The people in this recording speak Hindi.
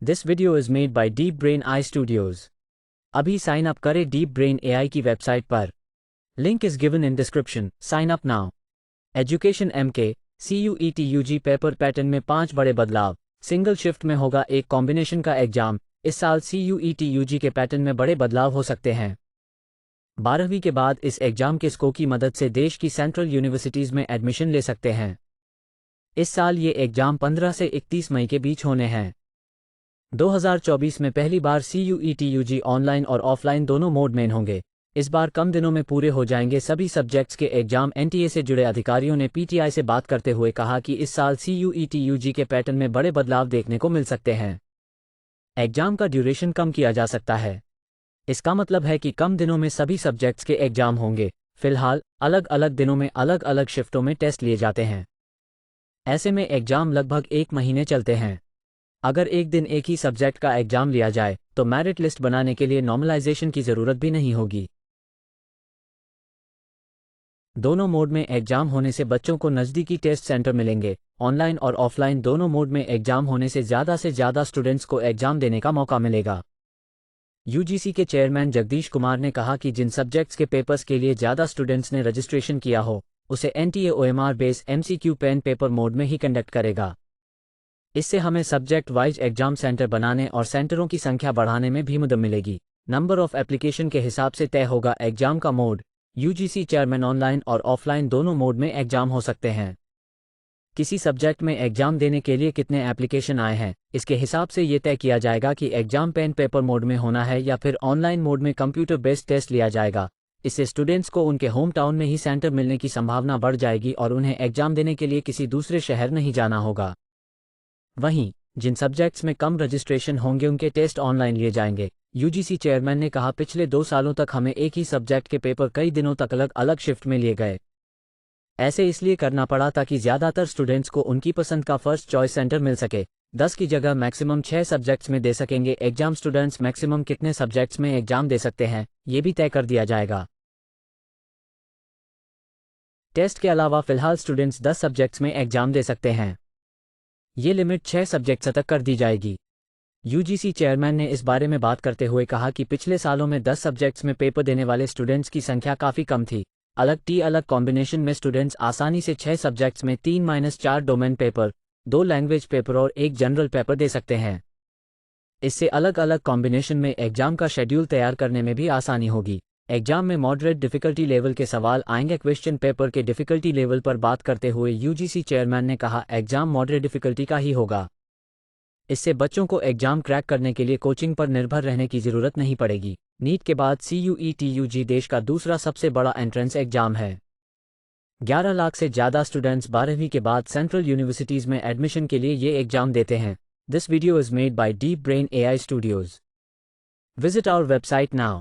This video is made by Deep Brain AI Studios. अभी साइन अप करें डीप ब्रेन एआई की वेबसाइट पर। Link is given in description. Sign up now. Education MK CUET UG paper pattern में 5 बड़े बदलाव। सिंगल शिफ्ट में होगा एक कॉम्बिनेशन का एग्जाम। इस साल CUET UG के पैटर्न में बड़े बदलाव हो सकते हैं। 12वीं के बाद इस एग्जाम के स्कोर की मदद से देश की सेंट्रल यूनिवर्सिटीज़ में एडमिशन ले सकते हैं। इस साल ये एग्जाम 15 से 31 मई के बीच होने हैं। 2024 में पहली बार CUET UG ऑनलाइन और ऑफलाइन दोनों मोड में होंगे। इस बार कम दिनों में पूरे हो जाएंगे सभी सब्जेक्ट्स के एग्जाम। NTA से जुड़े अधिकारियों ने PTI से बात करते हुए कहा कि इस साल CUET UG के पैटर्न में बड़े बदलाव देखने को मिल सकते हैं। एग्जाम का ड्यूरेशन कम किया जा सकता है। इसका मतलब है कि कम दिनों में सभी सब्जेक्ट्स के एग्जाम होंगे। फिलहाल अलग अलग दिनों में अलग अलग शिफ्टों में टेस्ट लिए जाते हैं। ऐसे में एग्जाम लगभग 1 महीने चलते हैं। अगर एक दिन एक ही सब्जेक्ट का एग्जाम लिया जाए तो मेरिट लिस्ट बनाने के लिए नॉर्मलाइजेशन की ज़रूरत भी नहीं होगी। दोनों मोड में एग्जाम होने से बच्चों को नज़दीकी टेस्ट सेंटर मिलेंगे। ऑनलाइन और ऑफलाइन दोनों मोड में एग्जाम होने से ज़्यादा स्टूडेंट्स को एग्जाम देने का मौका मिलेगा। UGC के चेयरमैन जगदीश कुमार ने कहा कि जिन सब्जेक्ट्स के पेपर्स के लिए ज़्यादा स्टूडेंट्स ने रजिस्ट्रेशन किया हो उसे NTA OMR base MCQ pen paper mode में ही कंडक्ट करेगा। इससे हमें सब्जेक्ट वाइज एग्जाम सेंटर बनाने और सेंटरों की संख्या बढ़ाने में भी मदद मिलेगी। नंबर ऑफ एप्लीकेशन के हिसाब से तय होगा एग्जाम का मोड। UGC चेयरमैन ऑनलाइन और ऑफलाइन दोनों मोड में एग्जाम हो सकते हैं। किसी सब्जेक्ट में एग्जाम देने के लिए कितने एप्लीकेशन आए हैं, इसके हिसाब से ये तय किया जाएगा कि एग्जाम पेन पेपर मोड में होना है या फिर ऑनलाइन मोड में कंप्यूटर बेस्ड टेस्ट लिया जाएगा। इससे स्टूडेंट्स को उनके होम टाउन में ही सेंटर मिलने की संभावना बढ़ जाएगी और उन्हें एग्जाम देने के लिए किसी दूसरे शहर नहीं जाना होगा। वहीं जिन सब्जेक्ट्स में कम रजिस्ट्रेशन होंगे उनके टेस्ट ऑनलाइन लिए जाएंगे। UGC चेयरमैन ने कहा, पिछले 2 सालों तक हमें एक ही सब्जेक्ट के पेपर कई दिनों तक अलग अलग शिफ्ट में लिए गए। ऐसे इसलिए करना पड़ा ताकि ज़्यादातर स्टूडेंट्स को उनकी पसंद का फर्स्ट चॉइस सेंटर मिल सके। 10 की जगह मैक्सिमम 6 सब्जेक्ट्स में दे सकेंगे एग्जाम। स्टूडेंट्स मैक्सिमम कितने सब्जेक्ट्स में एग्जाम दे सकते हैं ये भी तय कर दिया जाएगा। टेस्ट के अलावा फिलहाल स्टूडेंट्स 10 सब्जेक्ट्स में एग्जाम दे सकते हैं। ये लिमिट 6 सब्जेक्ट्स तक कर दी जाएगी। UGC चेयरमैन ने इस बारे में बात करते हुए कहा कि पिछले सालों में 10 सब्जेक्ट्स में पेपर देने वाले स्टूडेंट्स की संख्या काफ़ी कम थी। अलग कॉम्बिनेशन में स्टूडेंट्स आसानी से 6 सब्जेक्ट्स में 3-4 डोमेन पेपर, 2 लैंग्वेज पेपर और 1 जनरल पेपर दे सकते हैं। इससे अलग अलग कॉम्बिनेशन में एग्जाम का शेड्यूल तैयार करने में भी आसानी होगी। एग्जाम में मॉडरेट डिफ़िकल्टी लेवल के सवाल आएंगे। क्वेश्चन पेपर के डिफ़िकल्टी लेवल पर बात करते हुए UGC चेयरमैन ने कहा, एग्जाम मॉडरेट डिफ़िकल्टी का ही होगा। इससे बच्चों को एग्जाम क्रैक करने के लिए कोचिंग पर निर्भर रहने की ज़रूरत नहीं पड़ेगी। नीट के बाद CUET UG देश का दूसरा सबसे बड़ा एंट्रेंस एग्जाम है। 11 लाख से ज़्यादा स्टूडेंट्स 12वीं के बाद सेंट्रल यूनिवर्सिटीज़ में एडमिशन के लिए ये एग्जाम देते हैं। This video is made by deep brain AI Studios. Visit our website now.